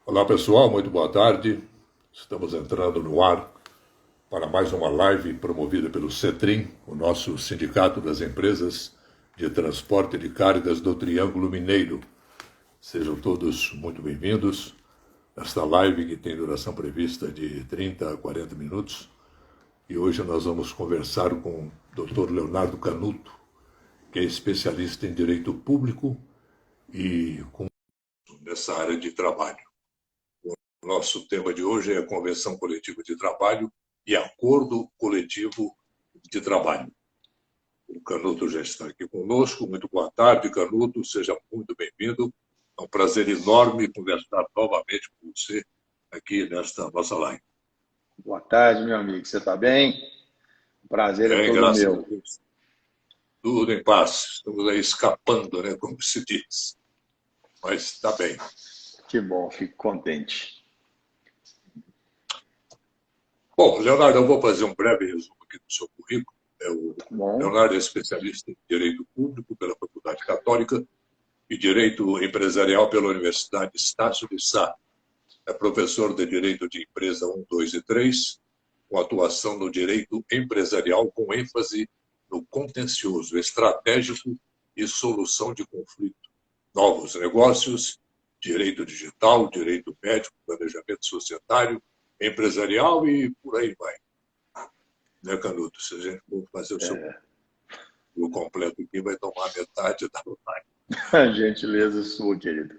Olá pessoal, muito boa tarde. Estamos entrando no ar para mais uma live promovida pelo CETRIM, o nosso Sindicato das Empresas de Transporte de Cargas do Triângulo Mineiro. Sejam todos muito bem-vindos. Esta live que tem duração prevista de 30 a 40 minutos. E hoje nós vamos conversar com o Dr. Leonardo Canuto, que é especialista em direito público e nessa área de trabalho. Nosso tema de hoje é a Convenção Coletiva de Trabalho e Acordo Coletivo de Trabalho. O Canuto já está aqui conosco. Muito boa tarde, Canuto. Seja muito bem-vindo. É um prazer enorme conversar novamente com você aqui nesta nossa live. Boa tarde, meu amigo. Você está bem? O prazer é todo Graças a meu. Deus. Tudo em paz. Estamos aí escapando, né, como se diz. Mas está bem. Que bom, fico contente. Bom, Leonardo, eu vou fazer um breve resumo aqui do seu currículo. O Bom, Leonardo é especialista em Direito Público pela Faculdade Católica e Direito Empresarial pela Universidade Estácio de Sá. É professor de Direito de Empresa 1, 2 e 3, com atuação no direito empresarial com ênfase no contencioso estratégico e solução de conflito, novos negócios, direito digital, direito médico, planejamento societário, empresarial e por aí vai. Né, Canuto? Se a gente for fazer o completo aqui, vai tomar metade da live. a gentileza sua, querido.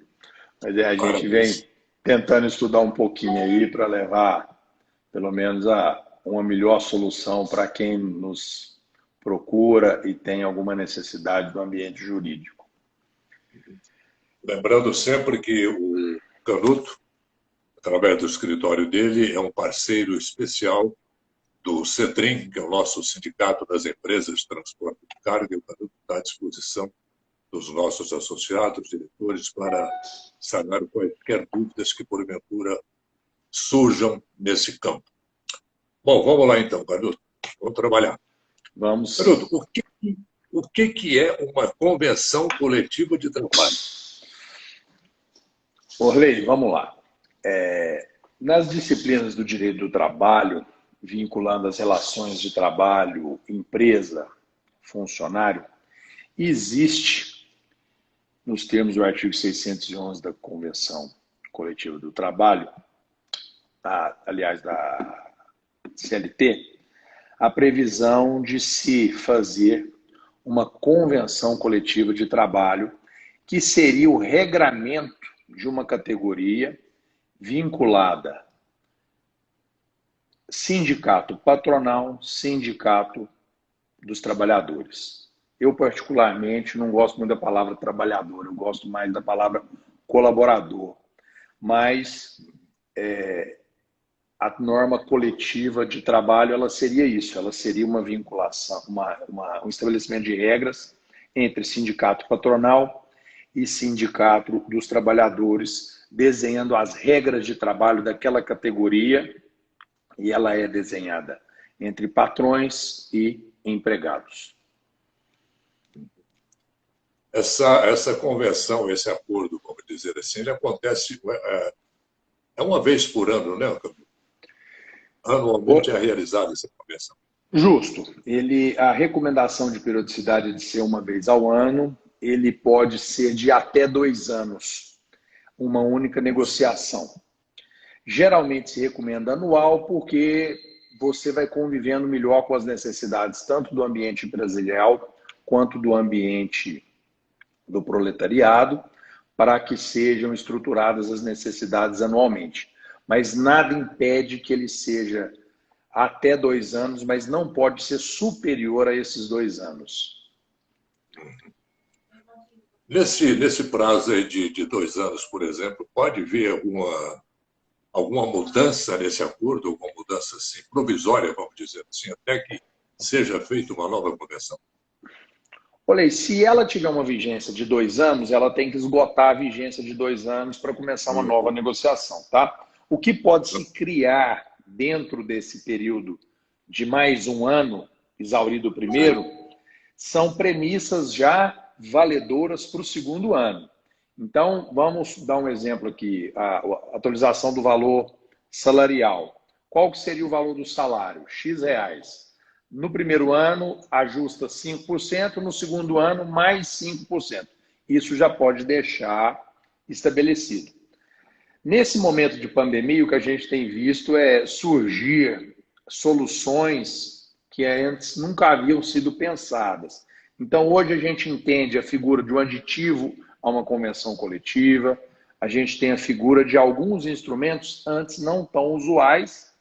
Mas a gente Parabéns. vem tentando estudar um pouquinho aí para levar, pelo menos, a uma melhor solução para quem nos procura e tem alguma necessidade do ambiente jurídico. Lembrando sempre que o Canuto, através do escritório dele, é um parceiro especial do CETRIM, que é o nosso Sindicato das Empresas de Transporte de Carga, e o Canuto está à disposição dos nossos associados, diretores, para sanar quaisquer dúvidas que, porventura, surjam nesse campo. Bom, vamos lá então, Canuto. Vamos trabalhar. Vamos sim. Canuto, o que é uma convenção coletiva de trabalho? Orley, vamos lá. Nas disciplinas do direito do trabalho, vinculando as relações de trabalho, empresa, funcionário, existe, nos termos do artigo 611 da Convenção Coletiva do Trabalho, aliás, da CLT, a previsão de se fazer uma convenção coletiva de trabalho que seria o regramento de uma categoria vinculada sindicato patronal, sindicato dos trabalhadores. Eu, particularmente, não gosto muito da palavra trabalhador, eu gosto mais da palavra colaborador. Mas a norma coletiva de trabalho, ela seria isso, ela seria uma vinculação, um estabelecimento de regras entre sindicato patronal e sindicato dos trabalhadores, desenhando as regras de trabalho daquela categoria, e ela é desenhada entre patrões e empregados. Essa convenção, esse acordo, vamos dizer assim, ele acontece uma vez por ano, né? Anualmente é realizada essa convenção. Justo. A recomendação de periodicidade é de ser uma vez ao ano, ele pode ser de até 2 anos, uma única negociação. Geralmente se recomenda anual porque você vai convivendo melhor com as necessidades tanto do ambiente empresarial quanto do ambiente do proletariado, para que sejam estruturadas as necessidades anualmente. Mas nada impede que ele seja até 2 anos, mas não pode ser superior a esses 2 anos. Nesse prazo aí de 2 anos, por exemplo, pode haver alguma mudança nesse acordo, alguma mudança assim, provisória, vamos dizer assim, até que seja feita uma nova convenção? Olha, se ela tiver uma vigência de 2 anos, ela tem que esgotar a vigência de 2 anos para começar uma nova negociação, tá? O que pode se criar dentro desse período de mais um ano, exaurido o primeiro, são premissas já valedoras para o segundo ano. Então, vamos dar um exemplo aqui, a atualização do valor salarial. Qual que seria o valor do salário? X reais. No primeiro ano, ajusta 5%, no segundo ano, mais 5%. Isso já pode deixar estabelecido. Nesse momento de pandemia, o que a gente tem visto é surgir soluções que antes nunca haviam sido pensadas. Então, hoje a gente entende a figura de um aditivo a uma convenção coletiva, a gente tem a figura de alguns instrumentos antes não tão usuais,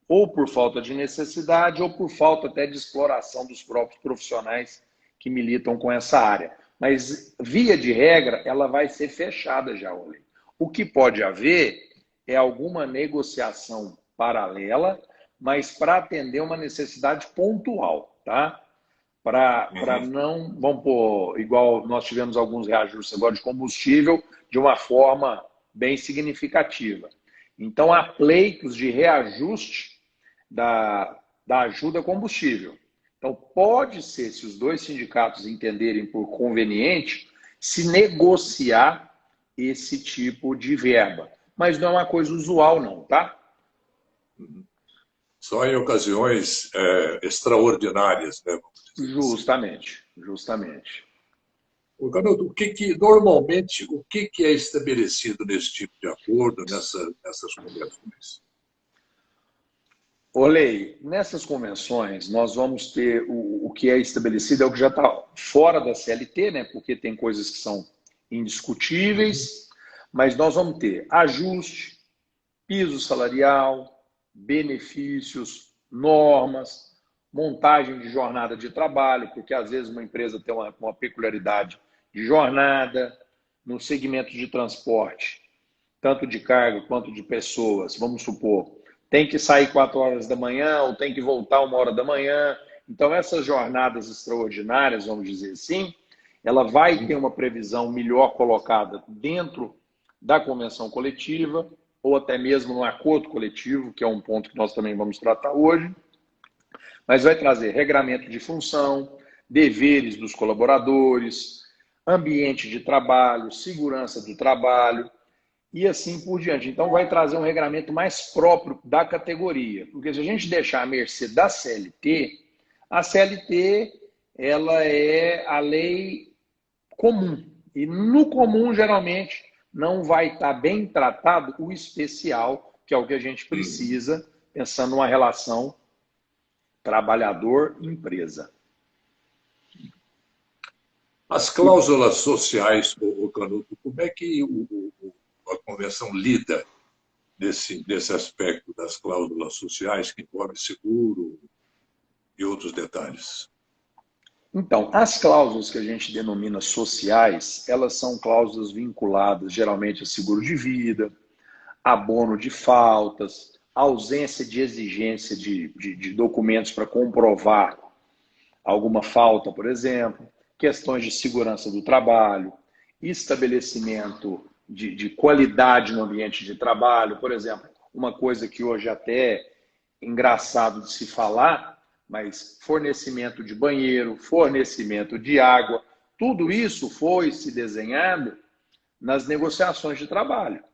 ou por falta de necessidade, ou por falta até de exploração dos próprios profissionais que militam com essa área. Mas, via de regra, ela vai ser fechada já, Olê. O que pode haver é alguma negociação paralela, mas para atender uma necessidade pontual, tá? Para não, vamos pôr, igual nós tivemos alguns reajustes agora de combustível, de uma forma bem significativa. Então, há pleitos de reajuste da ajuda combustível. Então, pode ser, se os dois sindicatos entenderem por conveniente, se negociar esse tipo de verba. Mas não é uma coisa usual, não, tá? Só em ocasiões extraordinárias, né? Justamente, justamente. Canuto, normalmente, o que é estabelecido nesse tipo de acordo, nessas convenções? Olei, nessas convenções nós vamos ter o que é estabelecido, é o que já está fora da CLT, né? Porque tem coisas que são indiscutíveis, mas nós vamos ter ajuste, piso salarial, benefícios, normas, montagem de jornada de trabalho, porque às vezes uma empresa tem uma peculiaridade de jornada, no segmento de transporte, tanto de carga quanto de pessoas, vamos supor, tem que sair 4 horas da manhã ou tem que voltar 1 hora da manhã. Então, essas jornadas extraordinárias, vamos dizer assim, ela vai ter uma previsão melhor colocada dentro da convenção coletiva ou até mesmo no acordo coletivo, que é um ponto que nós também vamos tratar hoje, mas vai trazer regramento de função, deveres dos colaboradores, ambiente de trabalho, segurança do trabalho, e assim por diante. Então, vai trazer um regramento mais próprio da categoria. Porque se a gente deixar à mercê da CLT, a CLT ela é a lei comum. E no comum, geralmente, não vai estar bem tratado o especial, que é o que a gente precisa, pensando numa relação trabalhador-empresa. As cláusulas sociais, Canuto, como é que a convenção lida nesse aspecto das cláusulas sociais que envolvem seguro e outros detalhes? Então, as cláusulas que a gente denomina sociais, elas são cláusulas vinculadas geralmente a seguro de vida, abono de faltas, ausência de exigência de documentos para comprovar alguma falta, por exemplo, questões de segurança do trabalho, estabelecimento de qualidade no ambiente de trabalho, por exemplo, uma coisa que hoje até é engraçado de se falar, mas fornecimento de banheiro, fornecimento de água, tudo isso foi se desenhado nas negociações de trabalho.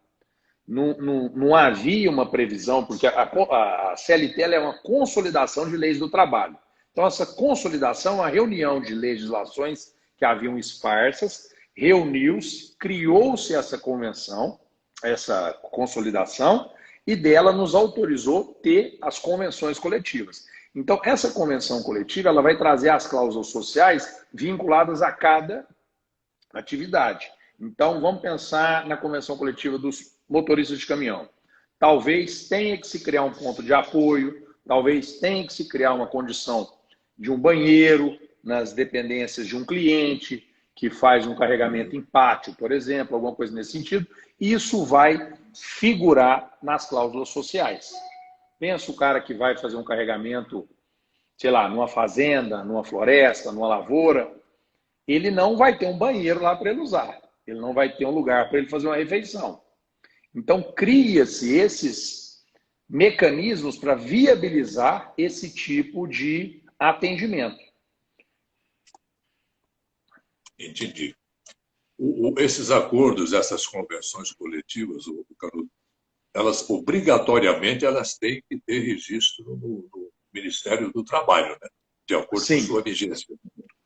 Não havia uma previsão, porque a CLT ela é uma consolidação de leis do trabalho. Então, essa consolidação é uma reunião de legislações que haviam esparsas, reuniu-se, criou-se essa convenção, essa consolidação, e dela nos autorizou ter as convenções coletivas. Então, essa convenção coletiva ela vai trazer as cláusulas sociais vinculadas a cada atividade. Então, vamos pensar na convenção coletiva dos motoristas de caminhão. Talvez tenha que se criar um ponto de apoio, talvez tenha que se criar uma condição de um banheiro nas dependências de um cliente que faz um carregamento em pátio, por exemplo, alguma coisa nesse sentido. Isso vai figurar nas cláusulas sociais. Pensa o cara que vai fazer um carregamento, sei lá, numa fazenda, numa floresta, numa lavoura, ele não vai ter um banheiro lá para ele usar. Ele não vai ter um lugar para ele fazer uma refeição. Então, cria-se esses mecanismos para viabilizar esse tipo de atendimento. Entendi. Esses acordos, essas convenções coletivas, Canuto, elas obrigatoriamente elas têm que ter registro no Ministério do Trabalho, né? De acordo com Sim, sua vigência.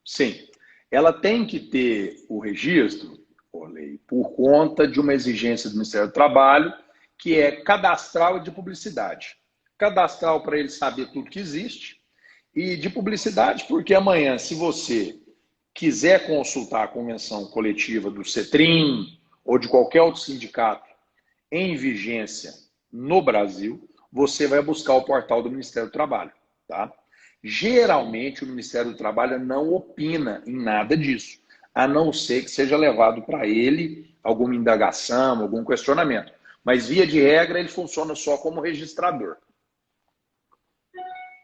sim. Ela tem que ter o registro, Orley, por conta de uma exigência do Ministério do Trabalho, que é cadastral e de publicidade. Cadastral para ele saber tudo que existe, e de publicidade, porque amanhã, se você quiser consultar a convenção coletiva do CETRIM ou de qualquer outro sindicato em vigência no Brasil, você vai buscar o portal do Ministério do Trabalho, tá? Geralmente, o Ministério do Trabalho não opina em nada disso, a não ser que seja levado para ele alguma indagação, algum questionamento. Mas, via de regra, ele funciona só como registrador.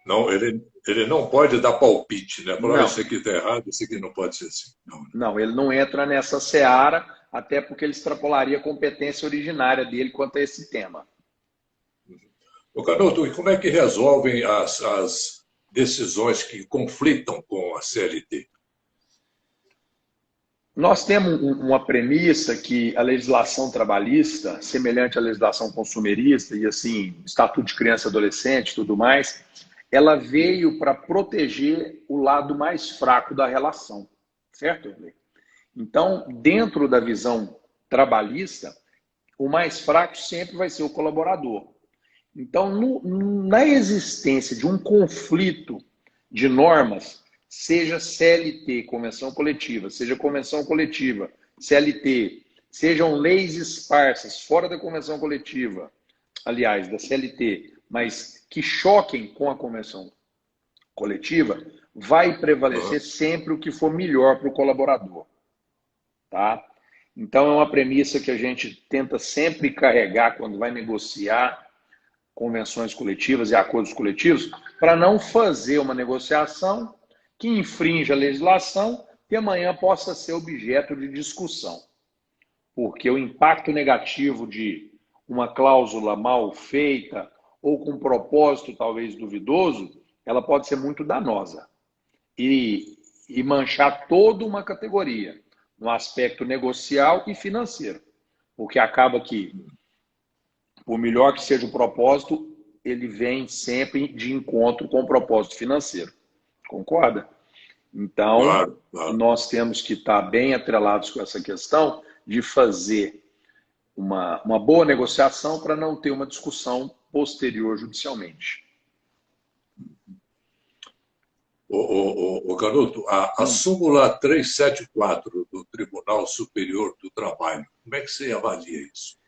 Não, ele não pode dar palpite, né? Falar, isso Não, aqui está errado, isso aqui não pode ser assim. Não, né? não, ele não entra nessa seara, até porque ele extrapolaria a competência originária dele quanto a esse tema. Ô, Canuto, e como é que resolvem as decisões que conflitam com a CLT? Nós temos uma premissa que a legislação trabalhista, semelhante à legislação consumerista e assim, Estatuto de Criança e Adolescente e tudo mais, ela veio para proteger o lado mais fraco da relação, certo? Então, dentro da visão trabalhista, o mais fraco sempre vai ser o colaborador. Então, na existência de um conflito de normas, seja CLT, convenção coletiva, seja convenção coletiva, CLT, sejam leis esparsas fora da convenção coletiva, aliás, da CLT, mas que choquem com a convenção coletiva, vai prevalecer sempre o que for melhor para o colaborador. Tá? Então, é uma premissa que a gente tenta sempre carregar quando vai negociar convenções coletivas e acordos coletivos, para não fazer uma negociação que infrinja a legislação e amanhã possa ser objeto de discussão. Porque o impacto negativo de uma cláusula mal feita ou com um propósito talvez duvidoso, ela pode ser muito danosa e manchar toda uma categoria no aspecto negocial e financeiro. Porque acaba que, por melhor que seja o propósito, ele vem sempre de encontro com o propósito financeiro. Concorda? Então, Claro, claro. nós temos que estar bem atrelados com essa questão de fazer uma boa negociação para não ter uma discussão posterior judicialmente. O Canuto, a súmula 374 do Tribunal Superior do Trabalho, como é que você avalia isso?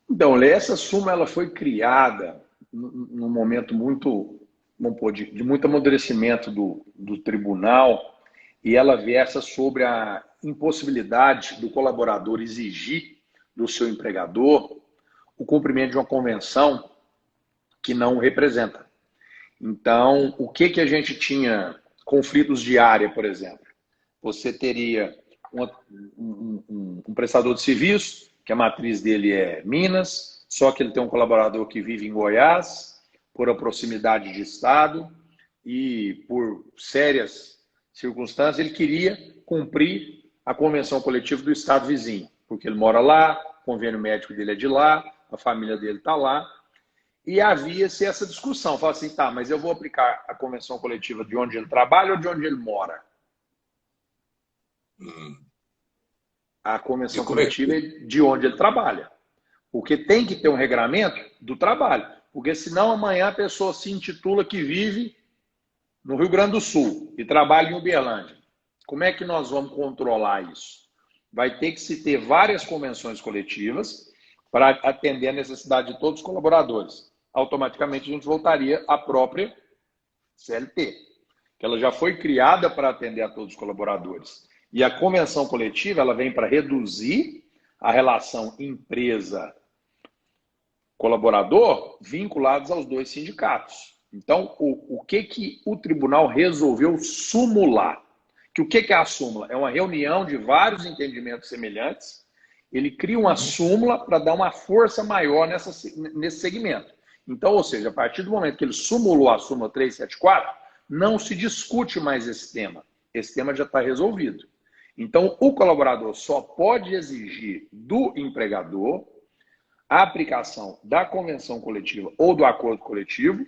Então, essa súmula ela foi criada num momento muito, vamos pôr, de muito amadurecimento do tribunal, e ela versa sobre a impossibilidade do colaborador exigir do seu empregador o cumprimento de uma convenção que não o representa. Então, o que a gente tinha? Conflitos de área, por exemplo. Você teria um prestador de serviço, que a matriz dele é Minas, só que ele tem um colaborador que vive em Goiás, por a proximidade de estado e por sérias circunstâncias, ele queria cumprir a convenção coletiva do estado vizinho, porque ele mora lá, o convênio médico dele é de lá, a família dele está lá, e havia-se essa discussão. Fala assim, tá, mas eu vou aplicar a convenção coletiva de onde ele trabalha ou de onde ele mora? A convenção coletiva é de onde ele trabalha. Porque tem que ter um regramento do trabalho. Porque senão amanhã a pessoa se intitula que vive no Rio Grande do Sul e trabalha em Uberlândia. Como é que nós vamos controlar isso? Vai ter que se ter várias convenções coletivas para atender a necessidade de todos os colaboradores. Automaticamente a gente voltaria à própria CLT, que ela já foi criada para atender a todos os colaboradores. E a convenção coletiva ela vem para reduzir a relação empresa-colaborador vinculados aos dois sindicatos. Então, o que o tribunal resolveu sumular? O que é a súmula? É uma reunião de vários entendimentos semelhantes. Ele cria uma súmula para dar uma força maior nesse segmento. Então, ou seja, a partir do momento que ele sumulou a súmula 374, não se discute mais esse tema. Esse tema já está resolvido. Então, o colaborador só pode exigir do empregador a aplicação da convenção coletiva ou do acordo coletivo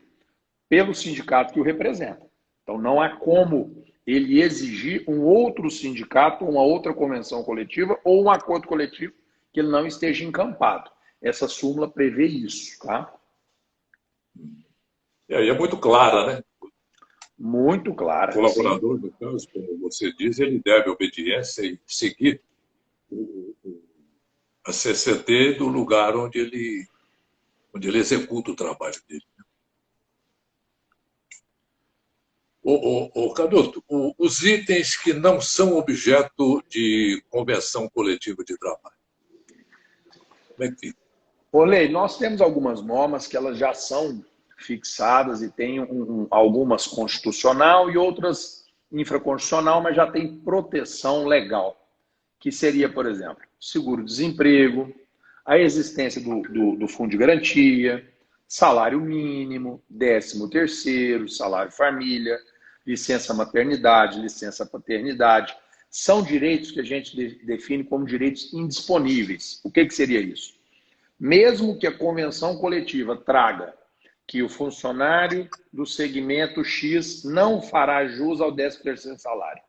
pelo sindicato que o representa. Então, não há como ele exigir um outro sindicato, uma outra convenção coletiva ou um acordo coletivo que ele não esteja encampado. Essa súmula prevê isso, tá? E aí é muito clara, né? Muito clara. O colaborador, sim, no caso, como você diz, ele deve obediência e seguir a CCT do lugar onde ele executa o trabalho dele. Canuto, os itens que não são objeto de convenção coletiva de trabalho, como é que fica? Lei, nós temos algumas normas que elas já são fixadas e tem algumas constitucional e outras infraconstitucional, mas já tem proteção legal, que seria, por exemplo, seguro-desemprego, a existência do fundo de garantia, salário mínimo, 13º, salário família, licença maternidade, licença paternidade. São direitos que a gente define como direitos indisponíveis. O que seria isso? Mesmo que a convenção coletiva traga que o funcionário do segmento X não fará jus ao 13º salário.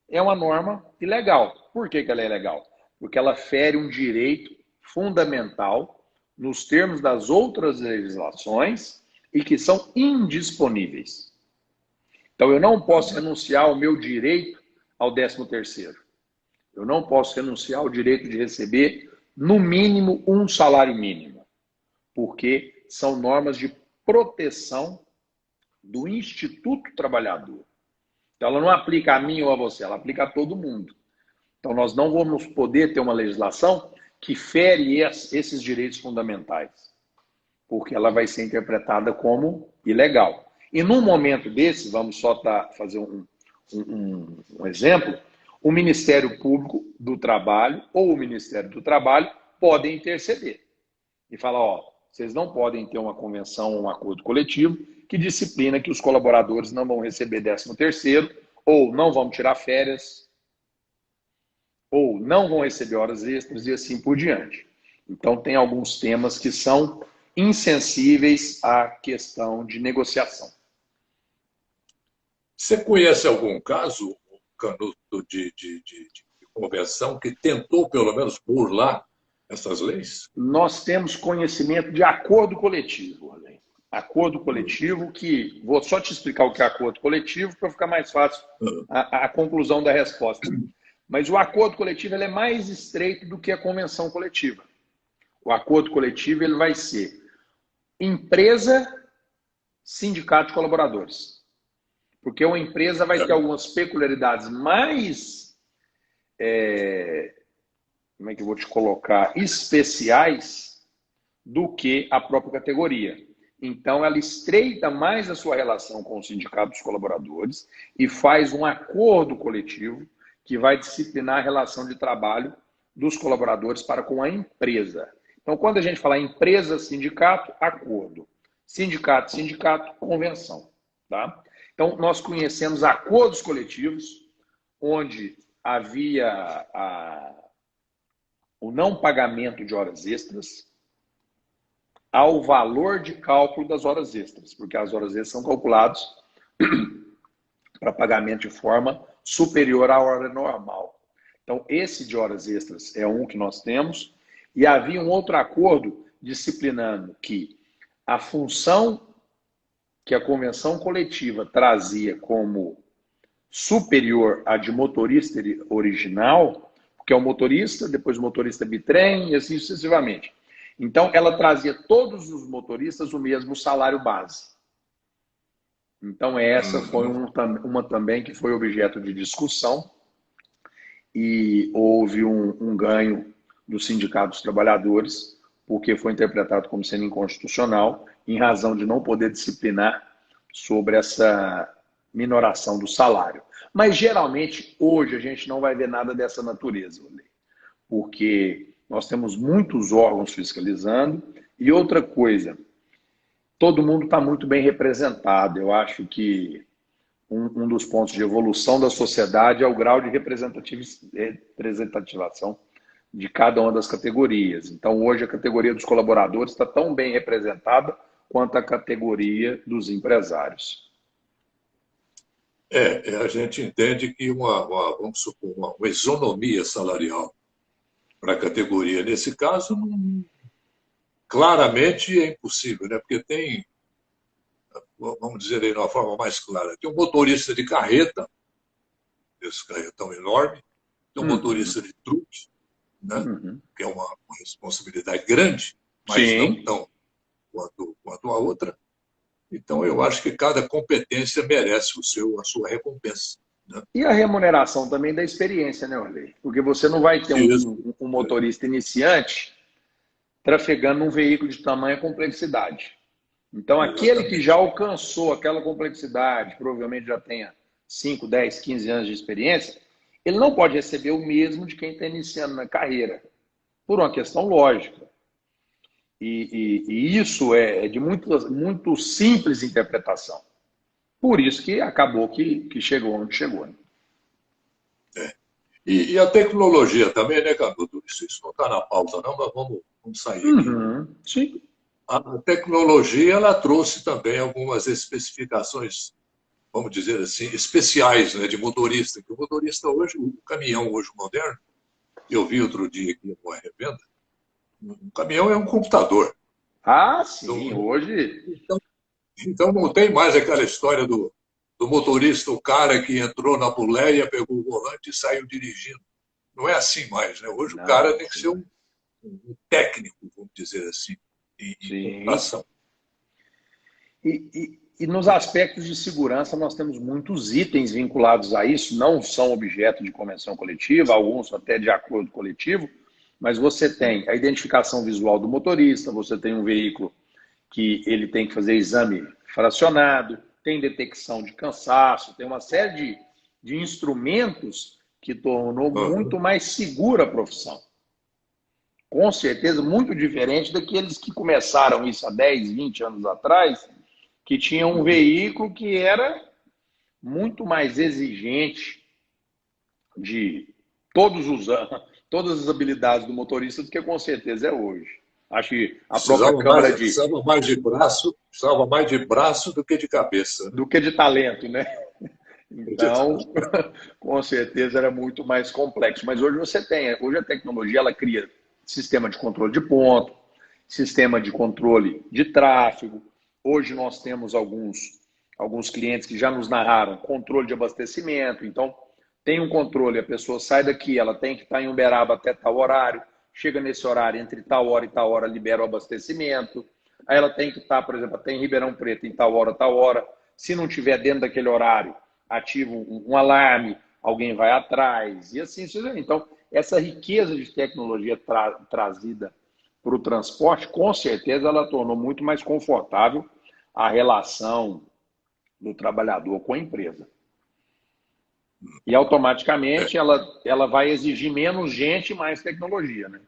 É uma norma ilegal. Por que ela é ilegal? Porque ela fere um direito fundamental nos termos das outras legislações e que são indisponíveis. Então, eu não posso renunciar ao meu direito ao 13º. Eu não posso renunciar ao direito de receber, no mínimo, um salário mínimo, porque são normas de proteção do Instituto Trabalhador. Então, ela não aplica a mim ou a você, ela aplica a todo mundo. Então, nós não vamos poder ter uma legislação que fere esses direitos fundamentais, porque ela vai ser interpretada como ilegal. E num momento desse, vamos só fazer um exemplo, o Ministério Público do Trabalho ou o Ministério do Trabalho podem interceder e falar, vocês não podem ter uma convenção ou um acordo coletivo que disciplina que os colaboradores não vão receber 13º, ou não vão tirar férias, ou não vão receber horas extras e assim por diante. Então, tem alguns temas que são insensíveis à questão de negociação. Você conhece algum caso, Canuto, de convenção que tentou, pelo menos, burlar essas leis? Nós temos conhecimento de acordo coletivo, Arlen. Acordo coletivo que... Vou só te explicar o que é acordo coletivo para ficar mais fácil a conclusão da resposta. Mas o acordo coletivo ele é mais estreito do que a convenção coletiva. O acordo coletivo ele vai ser empresa, sindicato de colaboradores. Porque uma empresa vai ter algumas peculiaridades mais... como é que eu vou te colocar? Especiais do que a própria categoria. Então, ela estreita mais a sua relação com o sindicato dos colaboradores e faz um acordo coletivo que vai disciplinar a relação de trabalho dos colaboradores para com a empresa. Então, quando a gente fala empresa, sindicato, acordo. Sindicato, sindicato, convenção. Tá? Então, nós conhecemos acordos coletivos onde havia o não pagamento de horas extras ao valor de cálculo das horas extras, porque as horas extras são calculadas para pagamento de forma superior à hora normal. Então, esse de horas extras é um que nós temos, e havia um outro acordo disciplinando que a função que a convenção coletiva trazia como superior à de motorista original, que é o motorista, depois o motorista bitrem e assim sucessivamente. Então, ela trazia todos os motoristas o mesmo salário base. Então, essa foi uma também que foi objeto de discussão e houve um ganho dos sindicatos trabalhadores, porque foi interpretado como sendo inconstitucional, em razão de não poder disciplinar sobre essa minoração do salário. Mas, geralmente, hoje a gente não vai ver nada dessa natureza, porque nós temos muitos órgãos fiscalizando. E outra coisa, todo mundo está muito bem representado. Eu acho que um dos pontos de evolução da sociedade é o grau de representativação de cada uma das categorias. Então, hoje, a categoria dos colaboradores está tão bem representada quanto a categoria dos empresários. A gente entende que vamos supor, uma isonomia salarial para a categoria, nesse caso, claramente é impossível, né? Porque tem, vamos dizer aí de uma forma mais clara, tem um motorista de carreta, esse carretão enorme, tem um motorista de truque, né? Que é uma responsabilidade grande, mas Sim. não tão quanto a outra. Então, eu acho que cada competência merece a sua recompensa. Né? E a remuneração também da experiência, né, Orley? Porque você não vai ter um motorista iniciante trafegando num veículo de tamanha complexidade. Então, aquele que já alcançou aquela complexidade, provavelmente já tenha 5, 10, 15 anos de experiência, ele não pode receber o mesmo de quem está iniciando na carreira, por uma questão lógica. E isso é de muito simples interpretação. Por isso que acabou que chegou onde chegou. Né? E a tecnologia também, né, Canuto? Isso não está na pauta, não, mas vamos sair aqui. Sim. A tecnologia ela trouxe também algumas especificações, vamos dizer assim, especiais, né, de motorista. Que o motorista hoje, o caminhão hoje moderno, eu vi outro dia aqui numa revenda, um caminhão é um computador. Ah, sim, então, hoje. Então não tem mais aquela história do motorista, o cara que entrou na boleia, pegou o volante e saiu dirigindo. Não é assim mais, né? Hoje o cara tem que ser um técnico, vamos dizer assim, em computação. E nos aspectos de segurança, nós temos muitos itens vinculados a isso, não são objeto de convenção coletiva, alguns até de acordo coletivo, mas você tem a identificação visual do motorista, você tem um veículo que ele tem que fazer exame fracionado, tem detecção de cansaço, tem uma série de instrumentos que tornou muito mais segura a profissão. Com certeza, muito diferente daqueles que começaram isso há 10, 20 anos atrás, que tinham um veículo que era muito mais exigente de todas as habilidades do motorista do que com certeza é hoje. Acho que a própria Câmara precisava mais de braço do que de cabeça. Do que de talento, né? Então, com certeza era muito mais complexo. Mas hoje hoje a tecnologia ela cria sistema de controle de ponto, sistema de controle de tráfego. Hoje nós temos alguns clientes que já nos narraram controle de abastecimento. Então, tem um controle, a pessoa sai daqui, ela tem que estar em Uberaba até tal horário, chega nesse horário, entre tal hora e tal hora, libera o abastecimento. Aí ela tem que estar, por exemplo, até em Ribeirão Preto, em tal hora. Se não tiver dentro daquele horário, ativa um alarme, alguém vai atrás, e assim. Então, essa riqueza de tecnologia trazida para o transporte, com certeza ela tornou muito mais confortável a relação do trabalhador com a empresa. E automaticamente ela vai exigir menos gente e mais tecnologia, né?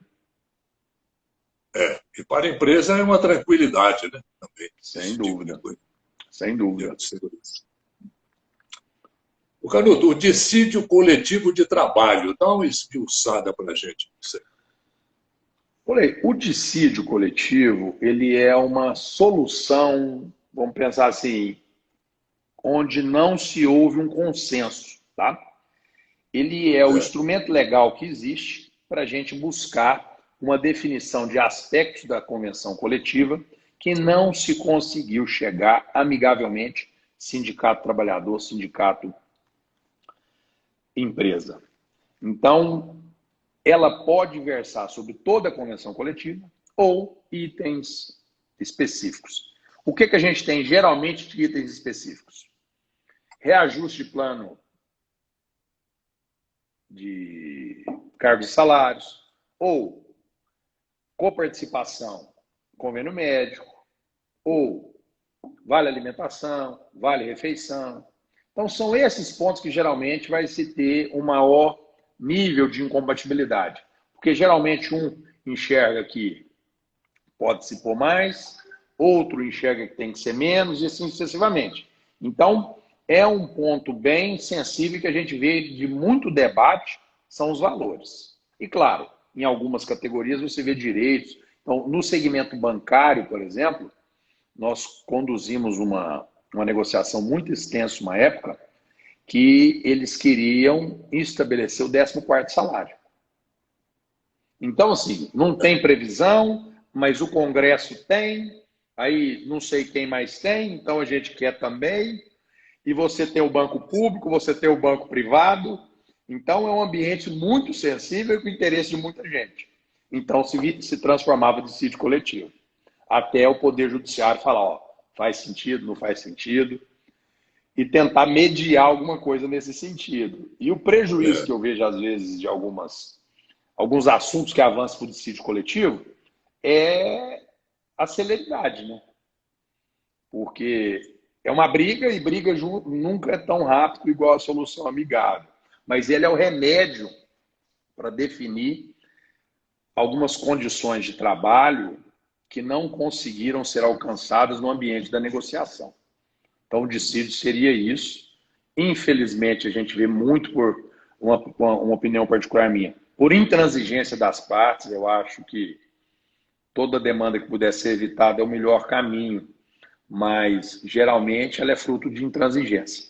E para a empresa é uma tranquilidade, né? Também. Sem dúvida. Sem dúvida. O Canuto, o dissídio coletivo de trabalho, dá uma esmiuçada para a gente. O dissídio coletivo, ele é uma solução, vamos pensar assim, onde não se houve um consenso, tá? Ele é o instrumento legal que existe para a gente buscar uma definição de aspectos da convenção coletiva que não se conseguiu chegar amigavelmente, sindicato-trabalhador, sindicato-empresa. Então, ela pode versar sobre toda a convenção coletiva ou itens específicos. O que a gente tem geralmente de itens específicos? Reajuste de plano de cargos e salários, ou coparticipação, convênio médico, ou vale alimentação, vale refeição. Então, são esses pontos que geralmente vai se ter um maior nível de incompatibilidade. Porque geralmente um enxerga que pode se pôr mais, outro enxerga que tem que ser menos, e assim sucessivamente. Então, é um ponto bem sensível que a gente vê de muito debate, são os valores. E, claro, em algumas categorias você vê direitos. Então, no segmento bancário, por exemplo, nós conduzimos uma negociação muito extensa, uma época, que eles queriam estabelecer o 14º salário. Então, assim, não tem previsão, mas o Congresso tem, aí não sei quem mais tem, então a gente quer também. E você tem o banco público, você tem o banco privado. Então, é um ambiente muito sensível com o interesse de muita gente. Então, se transformava em dissídio coletivo. Até o Poder Judiciário falar, ó, faz sentido, não faz sentido, e tentar mediar alguma coisa nesse sentido. E o prejuízo que eu vejo, às vezes, de alguns assuntos que avançam para o dissídio coletivo é a celeridade, né? Porque é uma briga e briga nunca é tão rápido igual a solução amigável. Mas ele é o remédio para definir algumas condições de trabalho que não conseguiram ser alcançadas no ambiente da negociação. Então, o dissídio seria isso. Infelizmente, a gente vê muito por uma opinião particular minha, por intransigência das partes. Eu acho que toda demanda que puder ser evitada é o melhor caminho, mas geralmente ela é fruto de intransigência.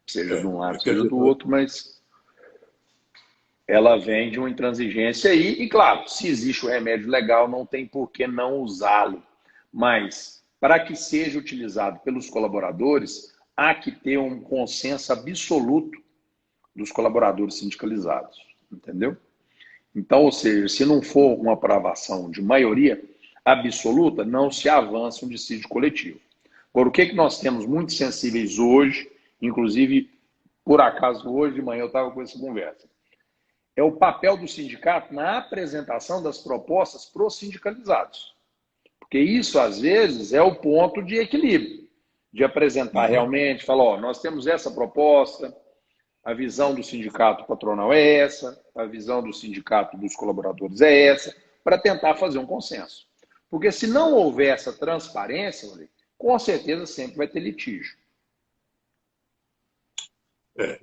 Seja de um lado, seja do outro, mas ela vem de uma intransigência aí. E claro, se existe o remédio legal, não tem por que não usá-lo. Mas, para que seja utilizado pelos colaboradores, há que ter um consenso absoluto dos colaboradores sindicalizados. Entendeu? Então, ou seja, se não for uma aprovação de maioria absoluta, não se avança um dissídio coletivo. Agora, o que nós temos muito sensíveis hoje, inclusive, por acaso, hoje de manhã eu estava com essa conversa, é o papel do sindicato na apresentação das propostas para os sindicalizados. Porque isso, às vezes, é o ponto de equilíbrio, de apresentar realmente, falar, ó, nós temos essa proposta, a visão do sindicato patronal é essa, a visão do sindicato dos colaboradores é essa, para tentar fazer um consenso. Porque se não houver essa transparência, com certeza sempre vai ter litígio.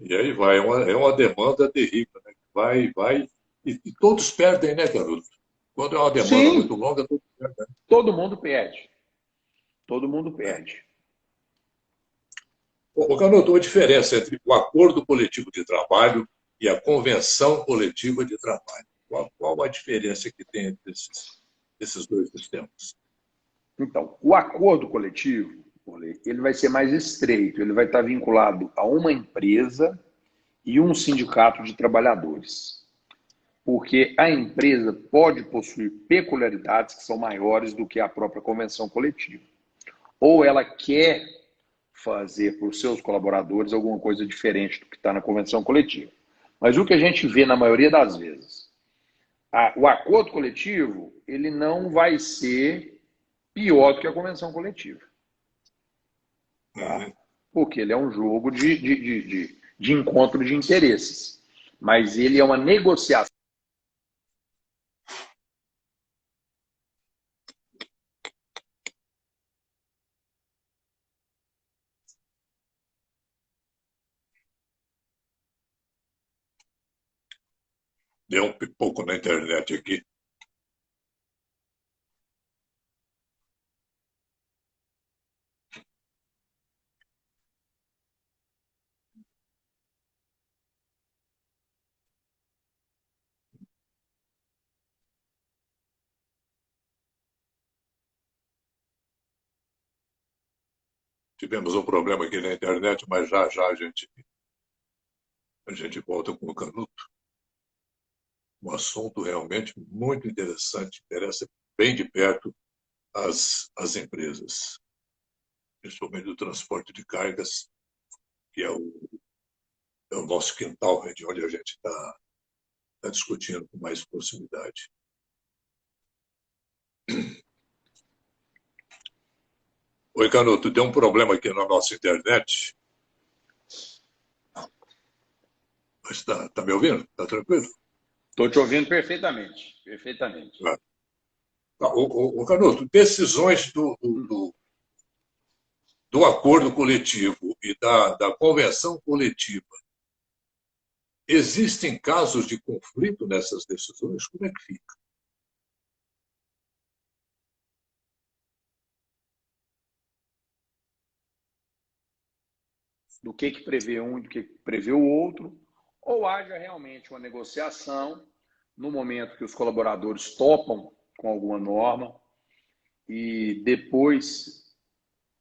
E aí vai, é uma demanda terrível, né? Vai, e todos perdem, né, garoto? Quando é uma demanda muito longa, todos perdem. Todo mundo perde. Todo mundo perde. Ô, Canuto, a diferença entre o acordo coletivo de trabalho e a convenção coletiva de trabalho? Qual a diferença que tem entre esses dois sistemas? Então, o acordo coletivo, ele vai ser mais estreito, ele vai estar vinculado a uma empresa e um sindicato de trabalhadores. Porque a empresa pode possuir peculiaridades que são maiores do que a própria convenção coletiva. Ou ela quer fazer para os seus colaboradores alguma coisa diferente do que está na convenção coletiva. Mas o que a gente vê na maioria das vezes, o acordo coletivo, ele não vai ser pior do que a convenção coletiva. Tá? Porque ele é um jogo de encontro de interesses. Mas ele é uma negociação. Deu um pipoco na internet aqui. Tivemos um problema aqui na internet, mas já a gente volta com o Canuto. Um assunto realmente muito interessante, interessa bem de perto as empresas, principalmente do transporte de cargas, que é o nosso quintal, de onde a gente está discutindo com mais proximidade. Oi, Canuto, deu um problema aqui na nossa internet. Mas tá me ouvindo? Está tranquilo? Estou te ouvindo perfeitamente. Perfeitamente. Canuto, decisões do do acordo coletivo e da convenção coletiva, existem casos de conflito nessas decisões? Como é que fica? Do que prevê um e do que prevê o outro, ou haja realmente uma negociação no momento que os colaboradores topam com alguma norma e depois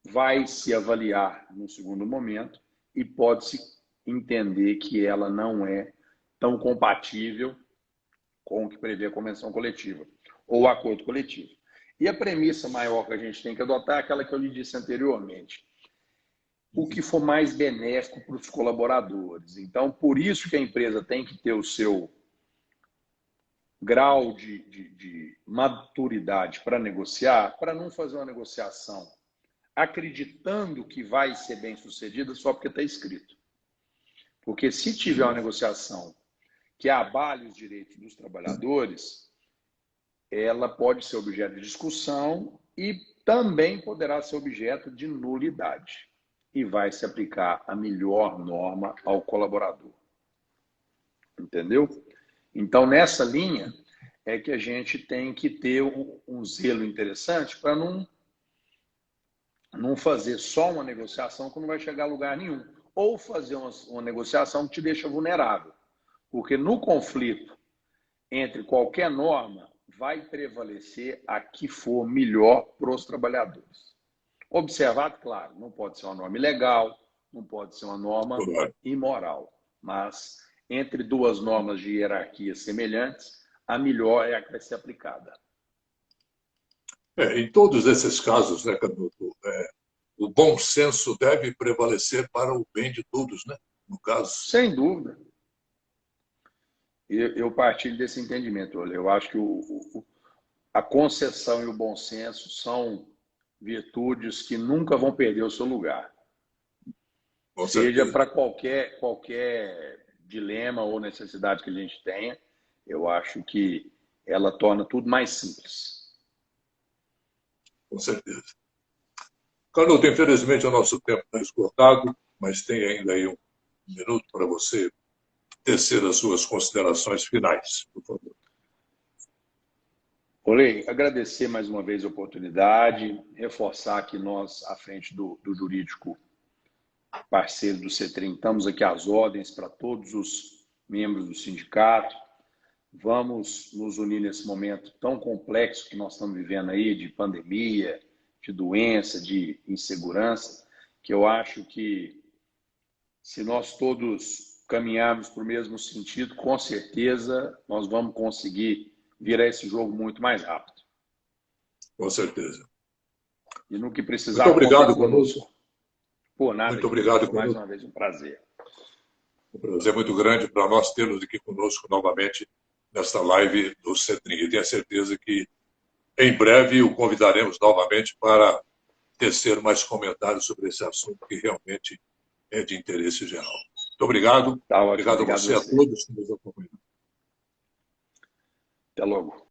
vai se avaliar no segundo momento e pode-se entender que ela não é tão compatível com o que prevê a convenção coletiva ou o acordo coletivo. E a premissa maior que a gente tem que adotar é aquela que eu lhe disse anteriormente: o que for mais benéfico para os colaboradores. Então, por isso que a empresa tem que ter o seu grau de maturidade para negociar, para não fazer uma negociação acreditando que vai ser bem sucedida só porque está escrito. Porque se tiver uma negociação que abale os direitos dos trabalhadores, ela pode ser objeto de discussão e também poderá ser objeto de nulidade. E vai se aplicar a melhor norma ao colaborador. Entendeu? Então, nessa linha, é que a gente tem que ter um zelo interessante para não fazer só uma negociação que não vai chegar a lugar nenhum. Ou fazer uma negociação que te deixa vulnerável. Porque no conflito entre qualquer norma, vai prevalecer a que for melhor para os trabalhadores. Observado, claro, não pode ser uma norma ilegal, não pode ser uma norma imoral, mas entre duas normas de hierarquia semelhantes, a melhor é a que vai ser aplicada. Em todos esses casos, né, Canuto, o bom senso deve prevalecer para o bem de todos, né? No caso. Sem dúvida. Eu partilho desse entendimento. Eu acho que a concessão e o bom senso são virtudes que nunca vão perder o seu lugar. Com Seja certeza. para qualquer dilema ou necessidade que a gente tenha, eu acho que ela torna tudo mais simples. Com certeza. Canuto, infelizmente o nosso tempo está esgotado, mas tem ainda aí um minuto para você tecer as suas considerações finais, por favor. Olê, agradecer mais uma vez a oportunidade, reforçar que nós, à frente do jurídico parceiro do CETRIM, estamos aqui às ordens para todos os membros do sindicato. Vamos nos unir nesse momento tão complexo que nós estamos vivendo aí, de pandemia, de doença, de insegurança, que eu acho que se nós todos caminharmos para o mesmo sentido, com certeza nós vamos conseguir virar esse jogo muito mais rápido. Com certeza. E no que precisar, muito obrigado conosco. Por nada. Muito obrigado, mais uma vez, um prazer. Um prazer muito grande para nós tê-los aqui conosco novamente nesta live do CETRIM. E tenho certeza que em breve o convidaremos novamente para tecer mais comentários sobre esse assunto que realmente é de interesse geral. Muito obrigado. Tá, obrigado a você, a todos que nos acompanham. Até logo.